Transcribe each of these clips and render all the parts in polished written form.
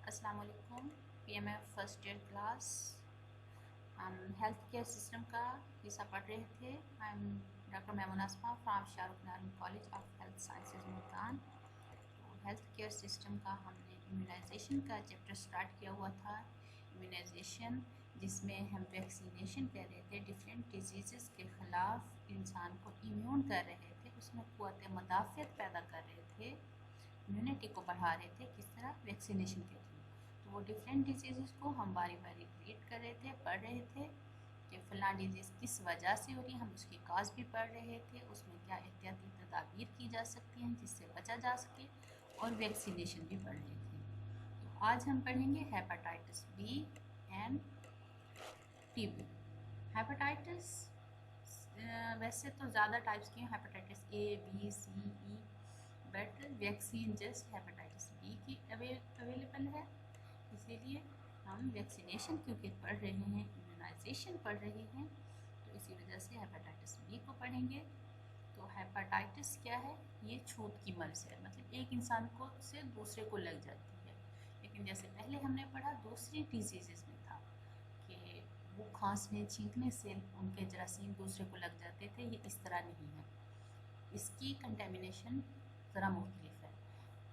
अस्सलाम वालेकुम। PMF first year class हम हेल्थ केयर सिस्टम का हिस्सा पढ़ रहे थे। I am doctor Maimoon Asma from Shahrukh Narayan college of health sciences Multan. तो हेल्थ केयर सिस्टम का हमने इम्यूनाइजेशन का चैप्टर स्टार्ट किया हुआ था। इम्यूनाइजेशन जिसमें हम वैक्सीनेशन कर रहे थे, डिफरेंट डिजीज़ के ख़िलाफ़ इंसान को इम्यून कर रहे थे, उसमें क़ुव्वत मुदाफ़ियत पैदा कर रहे थे, इम्यूनिटी को बढ़ा रहे थे। किस तरह? वैक्सीनेशन के थ्रू। तो वो डिफरेंट डिजीज़ को हम बारी बारी रीड कर रहे थे, पढ़ रहे थे कि फ़लाँ डिजीज़ किस वजह से हो रही है, हम उसकी काज भी पढ़ रहे थे, उसमें क्या एहतियाती तदाबीर की जा सकती हैं जिससे बचा जा सके, और वैक्सीनेशन भी पढ़ रहे थे। तो आज हम पढ़ेंगे hepatitis B and TB. Hepatitis वैसे तो ज़्यादा टाइप्स की हैं, hepatitis A, B, C, E, but vaccine just hepatitis B की अवेलेबल है, इसीलिए हम वैक्सीनेशन क्योंकि पढ़ रहे हैं, इम्यूनाइजेशन पढ़ रहे हैं, तो इसी वजह से हेपेटाइटिस बी को पढ़ेंगे। तो हेपेटाइटिस क्या है? ये छूत की मर्ज़ है, मतलब एक इंसान को से दूसरे को लग जाती है। लेकिन जैसे पहले हमने पढ़ा दूसरी डिजीज़ में था कि वो खांसने छींकने से उनके जरासीम दूसरे को लग जाते थे, ये इस तरह नहीं है। इसकी कंटेमिनेशन ज़रा मुख्तलिफ है।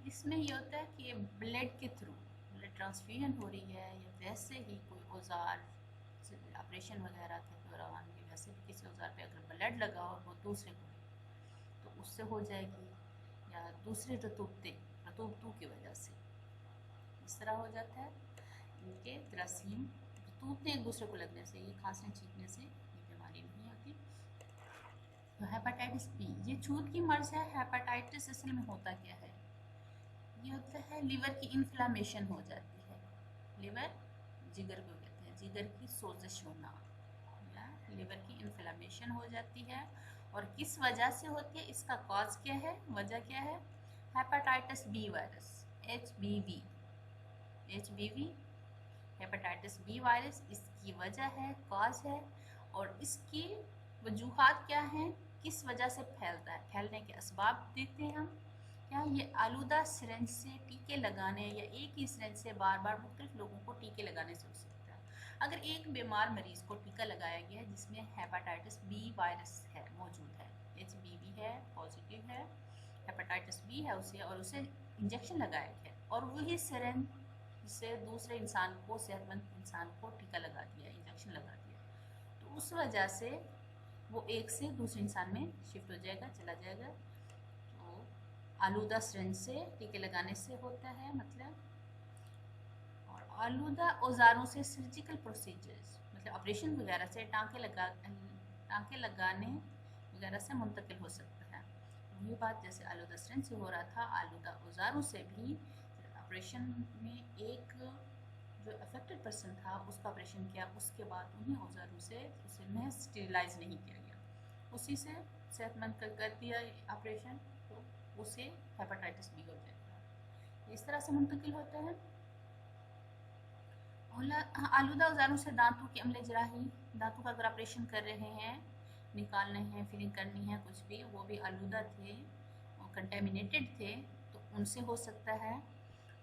इसमें ये होता है कि ब्लड के थ्रू ब्लड ट्रांसफ्यूजन हो रही है, या वैसे ही कोई औजार ऑपरेशन वगैरह के दौरान भी वैसे भी किसी औजार पे अगर ब्लड लगा और वो दूसरे को तो उससे हो जाएगी, या दूसरे रतूबतू की वजह से इस तरह हो जाता है। इनके जरासीम रतूबते एक दूसरे को लगने से, ये खांसने छींकने से ये बीमारी नहीं होती। तो हेपेटाइटिस बी ये छूत की मर्ज़ है। हेपेटाइटिस असल में होता क्या है? ये होता है लिवर की इन्फ्लामेशन हो जाती है। लिवर जिगर को कहते हैं, जिगर की सोजिश होना, या लिवर की इन्फ्लामेशन हो जाती है। और किस वजह से होती है, इसका कॉज क्या है, वजह क्या है? Hepatitis B virus, HBV, hepatitis B virus इसकी वजह है, कॉज है। और इसकी वजूहात क्या हैं, किस वजह से फैलता है, फैलने के असबाब देखते हैं हम। क्या ये आलूदा सिरेंज से टीके लगाने, या एक ही सिरेंज से बार बार मुख्तलिफ लोगों को टीके लगाने से हो सकता है? अगर एक बीमार मरीज़ को टीका लगाया गया है जिसमें हेपेटाइटिस बी वायरस है, मौजूद है, HBV है, पॉजिटिव है, हेपेटाइटिस बी है उसे, और उसे इंजेक्शन लगाया गया और वही सिरेंज से दूसरे इंसान को, सेहतमंद इंसान को टीका लगा दिया, इंजेक्शन लगा दिया, तो उस वजह से वो एक से दूसरे इंसान में शिफ्ट हो जाएगा, चला जाएगा। तो आलूदा सिरिंज से टीके लगाने से होता है मतलब। और आलूदा औजारों से सर्जिकल प्रोसीजर्स मतलब ऑपरेशन वगैरह से, टाँके लगाने वगैरह से मुंतकिल हो सकता है। वही बात जैसे आलूदा सिरिंज से हो रहा था, आलूदा औजारों से भी ऑपरेशन में एक जो अफेक्टेड पर्सन था उसका ऑपरेशन किया, उसके बाद उन्हीं औजारों से उसे महज स्टेरिलाइज नहीं किया गया, उसी से सेहतमंद कर दिया ऑपरेशन, तो उसे हेपेटाइटिस बी हो जाएगा। इस तरह से मुंतकिल होता है। आलूदा औजारों से दांतों की अमले जराही, दांतों का अगर ऑपरेशन कर रहे हैं, निकालने हैं, फिलिंग करनी है, कुछ भी, वो भी आलूदा थे और कंटेमिनेटेड थे, तो उनसे हो सकता है।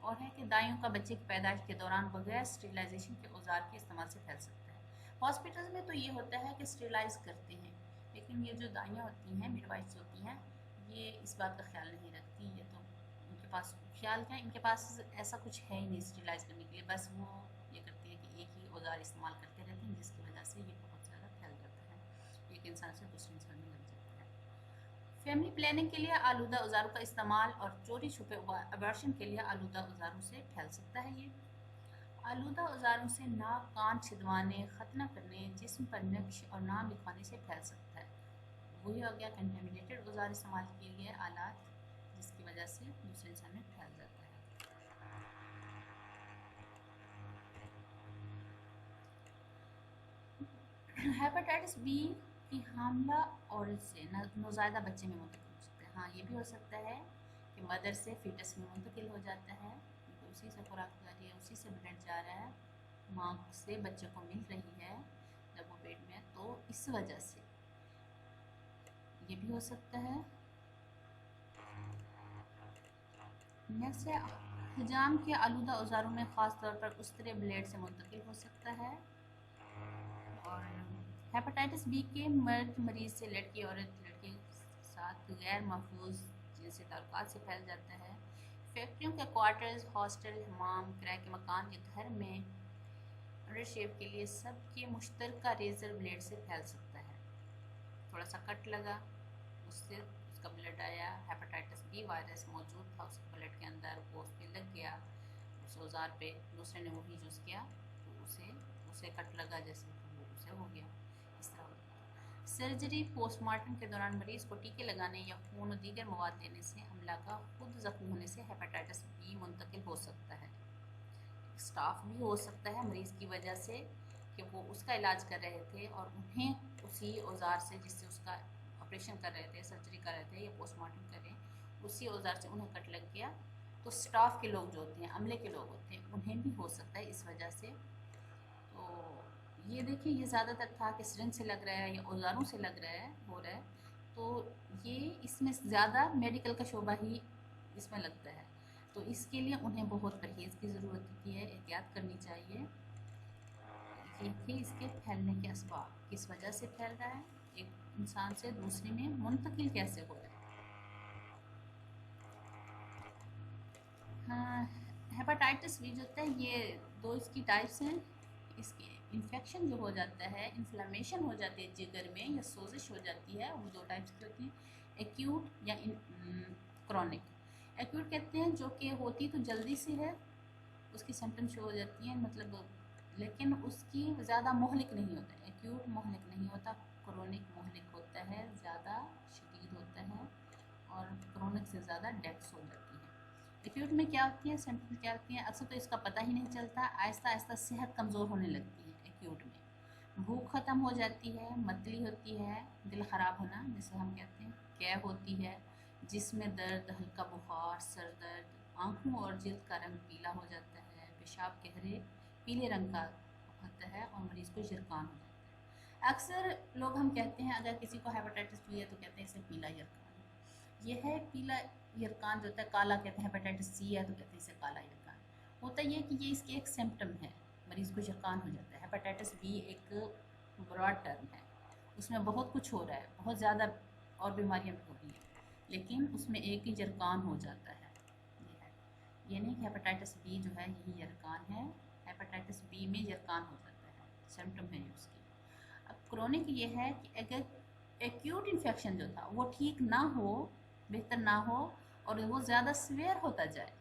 और है कि दाइयों का बच्चे की पैदाइश के दौरान बगैर स्टेरिलाइजेशन के औजार के इस्तेमाल से फैल सकता है। हॉस्पिटल्स में तो ये होता है कि स्टेरिलाइज करते हैं, लेकिन ये जो दाइयाँ होती हैं, मिडवाइफ्स होती हैं, ये इस बात का ख्याल नहीं रखती। ये तो उनके पास ख्याल क्या है, इनके पास ऐसा कुछ है ही नहीं स्टेरिलाइज करने के लिए, बस वो ये करती है कि एक ही औजार इस्तेमाल करते रहते हैं, जिसकी वजह से ये बहुत ज़्यादा फैल जाता है, एक इंसान से दूसरे इंसान में लग जाता है। फैमिली प्लानिंग के लिए आलूदा औजारों का इस्तेमाल और चोरी छुपे अबॉर्शन के लिए आलूदा औजारों से फैल सकता है। ये आलूदा औजारों से नाक कान छिदवाने, खतना करने, जिस्म पर नक्श और नाम लिखवाने से फैल सकता है। वही हो गया कंटेमिनेटेड औजार इस्तेमाल किए गए आलात, जिसकी वजह से दूसरे इंसान में फैल जाता है। हेपेटाइटिस बी की हामला औरत से नौज़ायदा बच्चे में मुंतकिल हो सकता है। हाँ, ये भी हो सकता है कि मदर से फीटस में मुंतकिल हो जाता है, क्योंकि उसी से खुराक जा रही है, उसी से ब्लड जा रहा है, माँ से बच्चे को मिल रही है जब वो पेट में है, तो इस वजह से ये भी हो सकता है। नेक्स्ट है حجام کے آلودہ اوزاروں میں خاص طور پر استرے بلیڈ سے منتقل ہو سکتا ہے. اور ہیپاٹائٹس بی کے مرد مریض سے لڑکی عورت لڑکے کے ساتھ غیر محفوظ جنسی تعلقات سے پھیل جاتا ہے. فیکٹریوں کے کوارٹرز، ہاسٹل، حمام، کرائے کے مکان یا گھر میں انڈر شیو کے لیے سب کے مشترکہ ریزر بلیڈ سے پھیل سکتا ہے. تھوڑا سا کٹ لگا، اس سے اس کا بلڈ آیا، ہیپاٹائٹس بی وائرس موجود تھا اس کے بلڈ کے اندر، وہ اس پہ لگ گیا، اس اوزار پہ دوسرے نے وہی یوز کیا تو اسے کٹ لگا جیسے تو وہ اسے ہو گیا. اس طرح ہوتا ہے. سرجری پوسٹ مارٹم کے دوران مریض کو ٹیکے لگانے یا خون و دیگر مواد دینے سے عملہ کا خود زخمی ہونے سے ہیپاٹائٹس بی منتقل ہو سکتا ہے. اسٹاف بھی ہو سکتا ہے مریض کی وجہ سے کہ وہ اس کا علاج کر رہے تھے اور انہیں اسی اوزار سے جس سے اس کا آپریشن کر رہے تھے، سرجری کر رہے تھے یا پوسٹ مارٹم کر رہے ہیں، اسی اوزار سے انہیں کٹ لگ گیا. تو اسٹاف کے لوگ جو ہوتے ہیں، عملے کے لوگ ہوتے ہیں، انہیں بھی ہو سکتا ہے اس وجہ سے. تو یہ دیکھیں، یہ زیادہ تر تھا کہ سرنج سے لگ رہا ہے یا اوزاروں سے لگ رہا ہے، ہو رہا ہے. تو یہ اس میں زیادہ میڈیکل کا شعبہ ہی اس میں لگتا ہے. تو اس کے لیے انہیں بہت پرہیز کی ضرورت ہوتی ہے، احتیاط کرنی چاہیے. یہ تھے اس کے پھیلنے کے اسباب، کس وجہ سے پھیل رہا ہے، ایک انسان سے دوسرے میں منتقل کیسے ہو رہا ہے. ہاں، ہیپاٹائٹس بی جو ہوتا ہے، یہ دو اس کی ٹائپس ہیں. اس کے انفیکشن جو ہو جاتا ہے، انفلامیشن ہو جاتی ہے جگر میں یا سوزش ہو جاتی ہے، وہ دو ٹائپس کی ہوتی ہیں، ایکیوٹ یا کرونک. ایکیوٹ کہتے ہیں جو کہ ہوتی تو جلدی سے ہے، اس کی سمپٹم شو ہو جاتی ہیں، مطلب لیکن اس کی زیادہ مہلک نہیں ہوتا. ایکیوٹ مہلک نہیں ہوتا، کرونک مہلک ہوتا ہے، زیادہ شدید ہوتا ہے اور کرونک سے زیادہ ڈیتھس ہو جاتی ہیں. ایکیوٹ میں کیا ہوتی ہیں، سمپٹم کیا ہوتی ہیں، اکثر تو اس کا پتہ ہی نہیں چلتا. آہستہ آہستہ صحت کمزور ہونے لگتی ہے ایکیوٹ میں، بھوک ختم ہو جاتی ہے، متلی ہوتی ہے، دل خراب ہونا جسے ہم کہتے ہیں، کیب ہوتی ہے، جسم میں درد، ہلکا بخار، سر درد، آنکھوں اور جلد کا رنگ پیلا ہو جاتا ہے، پیشاب گہرے پیلے رنگ کا ہوتا ہے اور مریض کو یرقان ہو جاتا ہے. اکثر لوگ ہم کہتے ہیں اگر کسی کو ہیپاٹائٹس بی ہے تو کہتے ہیں اسے پیلا یرقان ہے. یہ ہے پیلا یرقان جو ہوتا ہے، کالا کہتے ہیں، ہیپاٹائٹس سی ہے تو کہتے ہیں اسے کالا یرقان. ہوتا یہ کہ یہ اس کے ایک سمپٹم ہے، مریض کو یرقان ہو جاتا ہے. ہیپاٹائٹس بی ایک براڈ ٹرم ہے، اس میں بہت کچھ ہو رہا ہے، بہت زیادہ اور بیماریاں بھی ہو رہی ہیں، لیکن اس میں ایک ہی یرقان ہو جاتا ہے. یہ نہیں کہ ہیپاٹائٹس بی جو ہے یہی یرقان ہے، ہیپاٹائٹس بی میں یرقان ہو جاتا ہے، سمپٹم ہے اس کی. اب کرونک یہ ہے کہ اگر ایکیوٹ انفیکشن جو تھا وہ ٹھیک نہ ہو، بہتر نہ ہو اور وہ زیادہ سویئر ہوتا جائے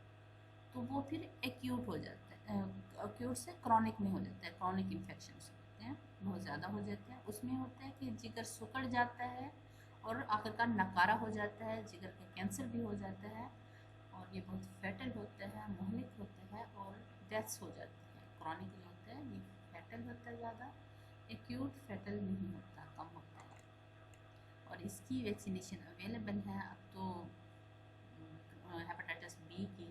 تو وہ پھر ایکیوٹ ہو جاتا ہے، ایکیوٹ سے کرونک میں ہو جاتا ہے. کرونک انفیکشنس ہوتے ہیں، بہت زیادہ ہو جاتے ہیں. اس میں ہوتا ہے کہ جگر سکڑ جاتا ہے اور آخرکار نکارہ ہو جاتا ہے، جگر کا کینسر بھی ہو جاتا ہے اور یہ بہت فیٹل ہوتا ہے، مہلک ہوتا ہے اور ڈیتھس ہو جاتی ہے. کرونک جو ہوتا ہے یہ فیٹل ہوتا ہے زیادہ، ایکیوٹ فیٹل نہیں ہوتا، کم ہوتا ہے. اور اس کی ویکسینیشن اویلیبل ہے اب تو ہیپاٹائٹس بی کی،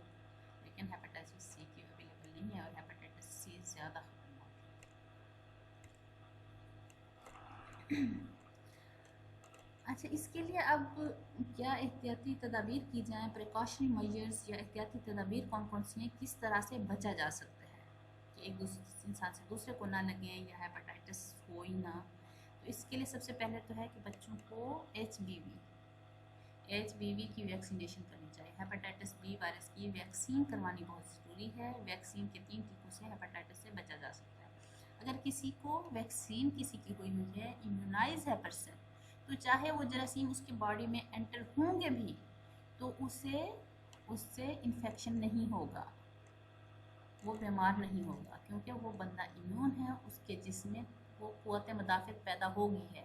لیکن ہیپاٹائٹس سی کی اویلیبل نہیں ہے اور ہیپاٹائٹس سی زیادہ خطرناک ہے. اچھا، اس کے لیے اب کیا احتیاطی تدابیر کی جائیں، پریکاشنری میجرز یا احتیاطی تدابیر کون کون سی ہیں، کس طرح سے بچا جا سکتا ہے کہ ایک دوسرے انسان سے دوسرے کو نہ لگے یا ہیپاٹائٹس ہو ہی نہ. تو اس کے لیے سب سے پہلے تو ہے کہ بچوں کو ایچ بی وی کی ویکسینیشن کرنی چاہیے. ہیپاٹائٹس بی وائرس کی ویکسین کروانی بہت ضروری ہے. ویکسین کے 3 ٹیکوں سے ہیپاٹائٹس سے بچا جا سکتا ہے. اگر کسی کو ویکسین کسی کی ہوئی ہوئی ہے، امیونائز ہے پرسن، تو چاہے وہ جراثیم اس کی باڈی میں انٹر ہوں گے بھی تو اس سے انفیکشن نہیں ہوگا، وہ بیمار نہیں ہوگا، کیونکہ وہ بندہ امیون ہے، اس کے جسم میں وہ قوت مدافعت پیدا ہوگی ہے،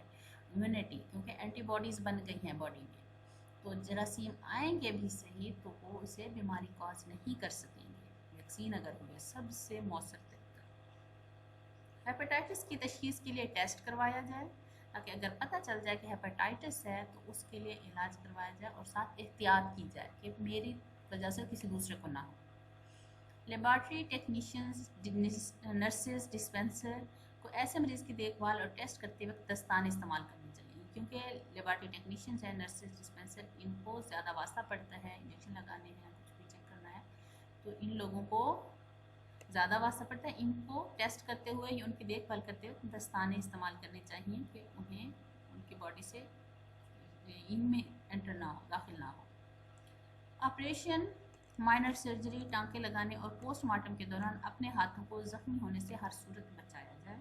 امیونٹی، کیونکہ اینٹی باڈیز بن گئی ہیں باڈی میں. تو جراثیم آئیں گے بھی صحیح تو وہ اسے بیماری کاز نہیں کر سکیں گے، ویکسین اگر ہوئے سب سے مؤثر طریقہ. ہیپاٹائٹس کی تشخیص کے لیے ٹیسٹ کروایا جائے تاکہ اگر پتہ چل جائے کہ ہیپاٹائٹس ہے تو اس کے لیے علاج کروایا جائے اور ساتھ احتیاط کی جائے کہ میری وجہ سے کسی دوسرے کو نہ ہو. لیبارٹری ٹیکنیشینز، نرسز، ڈسپینسر کو ایسے مریض کی دیکھ بھال اور ٹیسٹ کرتے وقت دستانے استعمال کرنی چاہیے، کیونکہ لیبارٹری ٹیکنیشینز ہیں، نرسز، ڈسپینسر، ان کو زیادہ واسطہ پڑتا ہے، انجیکشن لگانے ہیں، کچھ بھی چیک کرنا ہے، तो इन लोगों को ज़्यादा वास्ता पड़ता है। इनको टेस्ट करते हुए या उनकी देखभाल करते हुए दस्ताने इस्तेमाल करने चाहिए कि उन्हें उनकी बॉडी से इनमें एंटर ना हो, दाखिल ना हो। ऑपरेशन, माइनर सर्जरी, टांके लगाने और पोस्टमार्टम के दौरान अपने हाथों को ज़ख्मी होने से हर सूरत बचाया जाए।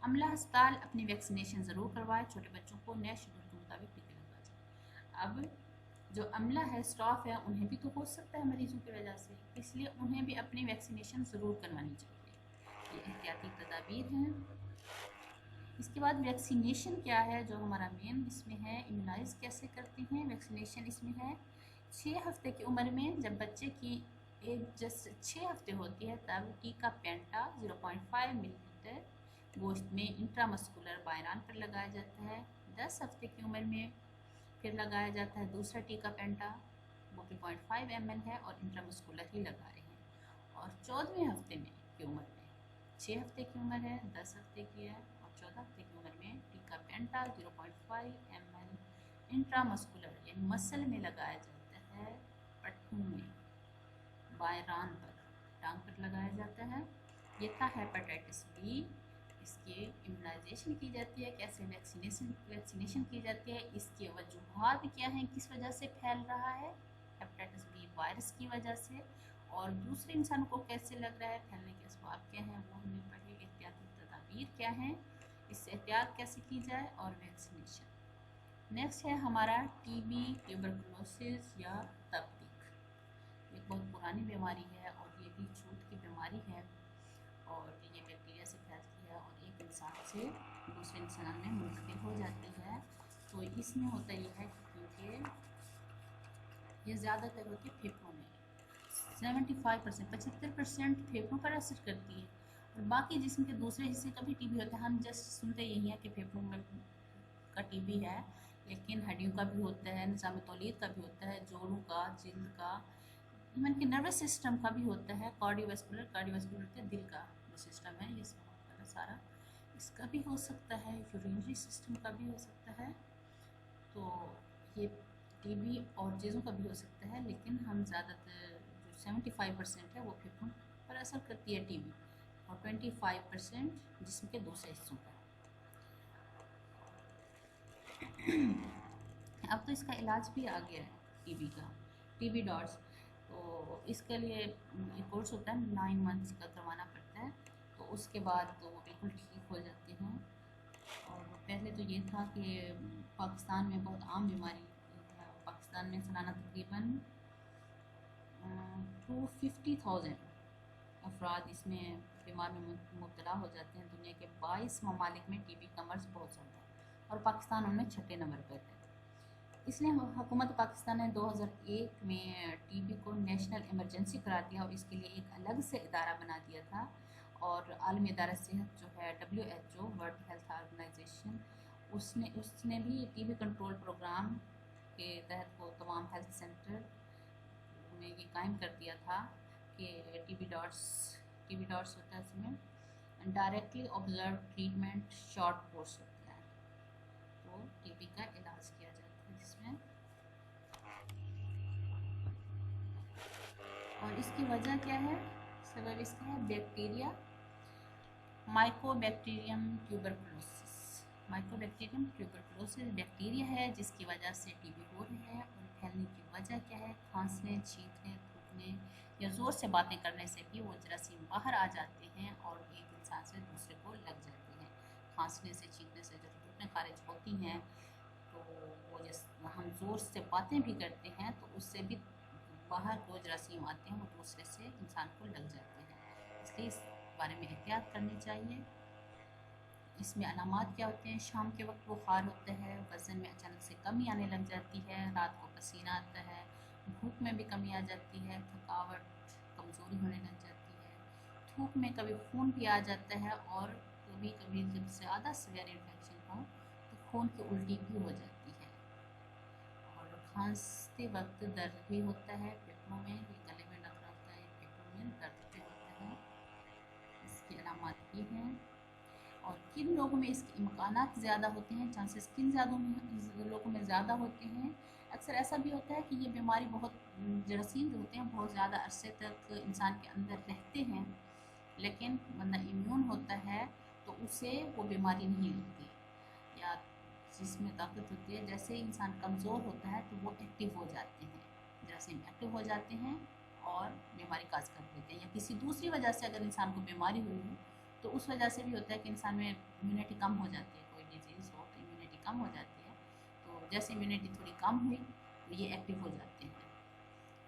अमला अस्पताल अपनी वैक्सीनेशन ज़रूर करवाए। छोटे बच्चों को नए शेड्यूल के मुताबिक टीके लगवाए जाए। अब जो अमला है, स्टाफ है, उन्हें भी तो हो सकता है मरीजों की वजह से, इसलिए उन्हें भी अपनी वैक्सीनेशन ज़रूर करवानी चाहिए। ये एहतियाती तदाबीर हैं। इसके बाद वैक्सीनेशन क्या है, जो हमारा मेन इसमें है, इम्यूनाइज़ कैसे करते हैं। वैक्सीनेशन इसमें है 6 हफ्ते की उम्र में जब बच्चे की एज जस्ट 6 हफ्ते होती है तब टीका पेंटा 0.5 मिलीलीटर गोश्त में इंट्रामस्कुलर बायरान पर लगाया जाता है। 10 हफ्ते की उम्र में फिर लगाया जाता है दूसरा टीका पेंटा, वो 2.5 ml है और इंट्रामस्कुलर ही लगा रहे हैं। और 14वें हफ्ते में की उम्र में, 6 हफ्ते की उम्र है, 10 हफ्ते की है और 14 हफ्ते की उम्र में टीका पेंटा 0.5 ml इंट्रामस्कुलर यानी मसल में लगाया जाता है, पट्टों में, बायरान पर, टांग पर लगाया जाता है। ये था हेपेटाइटिस बी। इसकी इम्यूनाइजेशन की जाती है, कैसे वैक्सीनेशन की जाती है, इसकी वजूहात क्या हैं, किस वजह से फैल रहा है हेपेटाइटिस बी, वायरस की वजह से, और दूसरे इंसान को कैसे लग रहा है, फैलने के असबाब क्या हैं वो हमने पढ़े। एहतियाती तदाबीर क्या हैं, इससे एहतियात कैसे की जाए, और वैक्सीनेशन। नेक्स्ट है हमारा टीबी, ट्यूबरकुलोसिस या तपेदिक। ये बहुत पुरानी बीमारी है और ये भी छूत की बीमारी है और ये बैक्टीरिया से फैलती है और एक इंसान से दूसरे इंसान में मुंतकिल हो जाती है। तो इसमें होता ये है क्योंकि ये ज़्यादातर होती है फेफड़ों में, 75% 75% फेफड़ों पर असर करती है और बाकी जिस्म के दूसरे हिस्से का भी टीबी होता है। हम जस्ट सुनते यही है कि फेफड़ों में का टीबी है, लेकिन हड्डियों का भी होता है, निज़ाम तौलीद का भी होता है, जोड़ों का, जिल्द का, इवन कि नर्वस सिस्टम का भी होता है। कार्डियोवैस्कुलर दिल का जो सिस्टम है, ये सारा इसका भी हो सकता है, यूरिनरी सिस्टम का भी हो सकता है। तो ये टीबी और चीज़ों का भी हो सकता है, लेकिन हम ज़्यादातर जो 75% है वो फेफड़ों पर असर करती है टीबी और 25% जिस्म के दूसरे हिस्सों पर। अब तो इसका इलाज भी आ गया है टीबी का, टीबी डॉट्स। तो इसके लिए कोर्स होता है, 9 मंथ्स का करवाना पड़ता है, तो उसके बाद तो वो बिल्कुल ठीक हो जाते हैं। और पहले तो ये था कि पाकिस्तान में बहुत आम बीमारी है। पाकिस्तान में सालाना तकरीबन 250,000 अफराद इसमें बीमार में मुब्तला हो जाते हैं। दुनिया के 22 ममालिक में टीबी का मर्ज़ बहुत ज़्यादा है और पाकिस्तान उनमें 6ठे नंबर पर है। इसलिए हुकूमत पाकिस्तान ने 2001 में टीबी को नेशनल इमरजेंसी करार दिया और इसके लिए एक अलग से इदारा बना दिया था। और आलमी इदारा सेहत जो है WHO, वर्ल्ड हेल्थ ऑर्गेनाइजेशन, उसने भी टीबी कंट्रोल प्रोग्राम के तहत वो तमाम हेल्थ सेंटर में ये कायम कर दिया था कि टीबी डॉट्स होता है, इसमें directly observe treatment short course होता है, तो टीबी का इलाज किया जाता है जिसमें। और इसकी वजह क्या है, सबब इसका है bacteria Mycobacterium tuberculosis. Mycobacterium tuberculosis bacteria है जिसकी वजह से टीबी हो रही है। और फैलने की वजह क्या है, खांसने, छींकने, थूकने या ज़ोर से बातें करने से भी वो जरासीम बाहर आ जाते हैं और एक इंसान से दूसरे को लग जाते हैं। खांसने से, छींकने से जब थूकने खारिज होती हैं तो वो जैसे हम ज़ोर से बातें भी करते हैं तो उससे भी बाहर वो जरासीम आते हैं, वो दूसरे से इंसान को लग जाते हैं। इसलिए इस बारे में एहतियात करनी चाहिए। इसमें अलामात क्या होते हैं, शाम के वक्त बुखार होता है, वज़न में अचानक से कमी आने लग जाती है, रात को पसीना आता है, भूख में भी कमी आ जाती है, थकावट, कमज़ोरी होने लग जाती है, थूक में कभी खून भी आ जाता है और कभी कभी जब ज़्यादा सीवियर इन्फेक्शन हो तो खून की उल्टी भी हो जाती है। और खांसते वक्त दर्द भी होता है फेफड़ों में, गले में लग रहा होता है, फेफड़ों में दर्द भी होता है। इसकी अलामात भी हैं। और किन लोगों में इसके इम्कानात ज़्यादा होते हैं, चांसेस किन लोगों में ज़्यादा होते हैं। अक्सर ऐसा भी होता है कि ये बीमारी बहुत جراثیم جو ہوتے ہیں بہت زیادہ عرصے تک انسان کے اندر رہتے ہیں، لیکن بندہ امیون ہوتا ہے تو اسے وہ بیماری نہیں لگتی، یا جس میں طاقت ہوتی ہے. جیسے انسان کمزور ہوتا ہے تو وہ ایکٹیو ہو جاتے ہیں، جراثیم ایکٹیو ہو جاتے ہیں اور بیماری کاز کر دیتے ہیں. یا کسی دوسری وجہ سے اگر انسان کو بیماری ہوئی ہو تو اس وجہ سے بھی ہوتا ہے کہ انسان میں امیونٹی کم ہو جاتی ہے. کوئی ڈیزیز ہو تو امیونٹی کم ہو جاتی ہے، تو جیسے امیونٹی تھوڑی کم ہوئی تو یہ ایکٹیو ہو جاتے ہیں.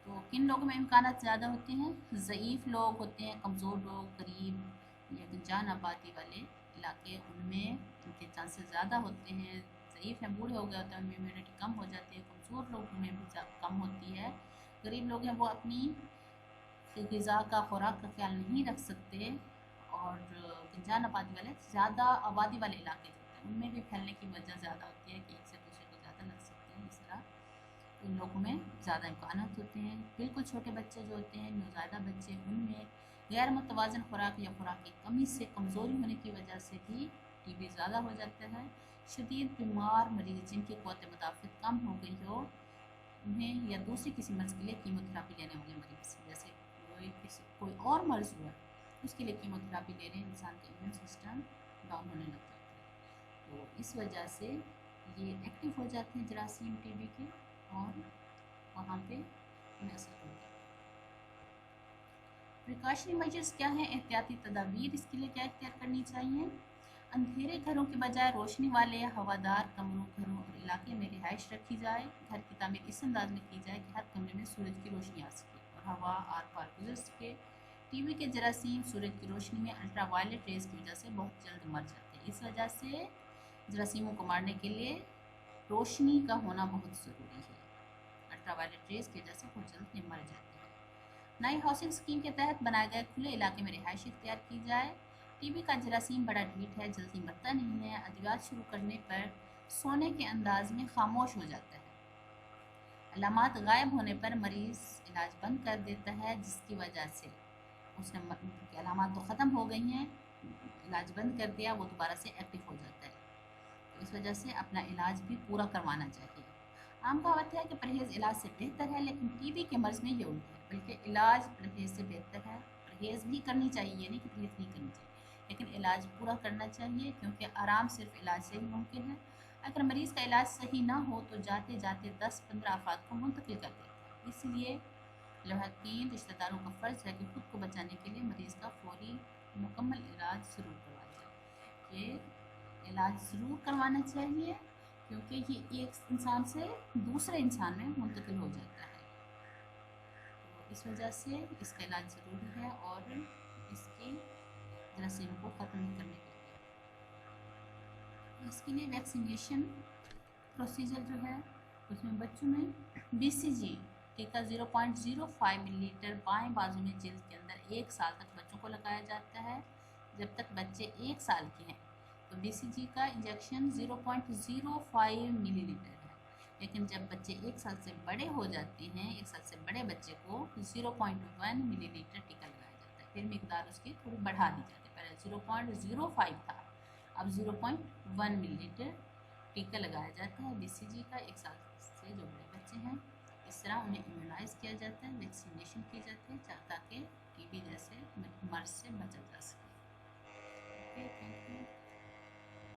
تو کن لوگوں میں امکانات زیادہ ہوتے ہیں؟ ضعیف لوگ ہوتے ہیں، کمزور لوگ، غریب یا جان آبادی والے علاقے، ان میں ان کے چانسز زیادہ ہوتے ہیں. ضعیف ہیں، بوڑھے ہو گئے ہوتے ہیں، ان میں امیونٹی کم ہو جاتی ہے. کمزور لوگوں میں بھی کم ہوتی ہے. غریب لوگ ہیں وہ اپنی غذا کا، خوراک کا خیال نہیں رکھ سکتے. اور جان آبادی والے، زیادہ آبادی والے علاقے جو ہوتے ہیں ان میں بھی پھیلنے کی وجہ زیادہ ہوتی ہے کہ ایک سے دوسرے کو زیادہ لگ سکتے ہیں. اس طرح ان لوگوں میں زیادہ امکانات ہوتے ہیں. بالکل چھوٹے بچے جو ہوتے ہیں، نوزائیدہ بچے، ان میں غیر متوازن خوراک یا خوراک کی کمی سے کمزوری ہونے کی وجہ سے بھی ٹی بی زیادہ ہو جاتا ہے. شدید بیمار مریض جن کی قوت مدافعت کم ہو گئی ہو، انہیں یا دوسری کسی مرض کے لیے کیموتھراپی لینے والے مریض، جیسے کوئی اور مرض ہوا اس کے لیے کیموتھراپی لے رہے ہیں، انسان کا امیون سسٹم ڈاؤن ہونے لگ جاتا ہے. تو اس وجہ سے یہ ایکٹیو ہو جاتے ہیں جراثیم ٹی بی کے، اور وہاں پہ اثر ہوتا ہے. پریکاشنری میجرز کیا ہیں؟ احتیاطی تدابیر اس کے لیے کیا اختیار کرنی چاہیے؟ اندھیرے گھروں کے بجائے روشنی والے یا ہوادار کمروں، گھروں اور علاقے میں رہائش رکھی جائے. گھر کی تعمیر اس انداز میں کی جائے کہ ہر کمرے میں سورج کی روشنی آ سکے اور ہوا آر پار گزر سکے. ٹی بی کے جراثیم سورج کی روشنی میں الٹرا وائلٹ ریز کی وجہ سے بہت جلد مر جاتے ہیں. اس وجہ سے جراثیموں کو مارنے کے لیے روشنی کا ہونا بہت ضروری ہے. الٹرا وائلٹ ریز کی وجہ سے بہت جلد مر جاتے ہیں. نئی ہاؤسنگ اسکیم کے تحت بنائے گئے کھلے علاقے میں رہائش اختیار کی جائے. ٹی بی کا جراثیم بڑا ڈھیٹ ہے، جلدی مرتا نہیں ہے. ادویات شروع کرنے پر سونے کے انداز میں خاموش ہو جاتا ہے. علامات غائب ہونے پر مریض علاج بند کر دیتا ہے، جس کی وجہ سے اس نے علامات تو ختم ہو گئی ہیں، علاج بند کر دیا، وہ دوبارہ سے ایکٹیو ہو جاتا ہے. اس وجہ سے اپنا علاج بھی پورا کروانا چاہیے. عام کہاوت ہے کہ پرہیز علاج سے بہتر ہے، لیکن ٹی بی کے مرض میں یہ الٹ ہے، بلکہ علاج پرہیز سے بہتر ہے. پرہیز بھی کرنی چاہیے، یہ نہیں کہ پرہیز نہیں کرنی چاہیے، لیکن علاج پورا کرنا چاہیے، کیونکہ آرام صرف علاج سے ہی ممکن ہے. اگر مریض کا علاج صحیح نہ ہو تو جاتے جاتے 10-15 افراد کو منتقل کر دیتا ہے. اس لیے لواحقین، رشتہ داروں کا فرض ہے کہ خود کو بچانے کے لیے مریض کا فوری مکمل علاج ضرور کروایا جائے. یہ علاج ضرور کروانا چاہیے، کیونکہ یہ ایک انسان سے دوسرے انسان میں منتقل ہو جاتا ہے. تو اس وجہ سے اس کا علاج ضروری ہے، اور اس کی جراثیم کو ختم کرنے کے لیے اس کے لیے ویکسینیشن پروسیجر جو ہے اس میں بچوں میں BCG ٹیکہ 0.05 ملی لیٹر بائیں بازو میں جلد کے اندر 1 سال تک بچوں کو لگایا جاتا ہے. جب تک بچے 1 سال کے ہیں تو BCG کا انجیکشن 0.05 ملی لیٹر ہے، لیکن جب بچے 1 سال سے بڑے ہو جاتے ہیں، 1 سال سے بڑے بچے کو 0.1 ملی لیٹر ٹیکہ لگایا جاتا ہے. پھر مقدار اس کی تھوڑی بڑھا دی جاتی ہے، پہلے 0.05 تھا، اب 0.1 ملی لیٹر ٹیکہ لگایا جاتا ہے BCG کا. 1 سال سے جو بڑے بچے ہیں اس طرح انہیں امیونائز کیا جاتا ہے، ویکسینیشن کی جاتی ہے، تاکہ ٹی بی جیسے مرض سے بچا جا سکے.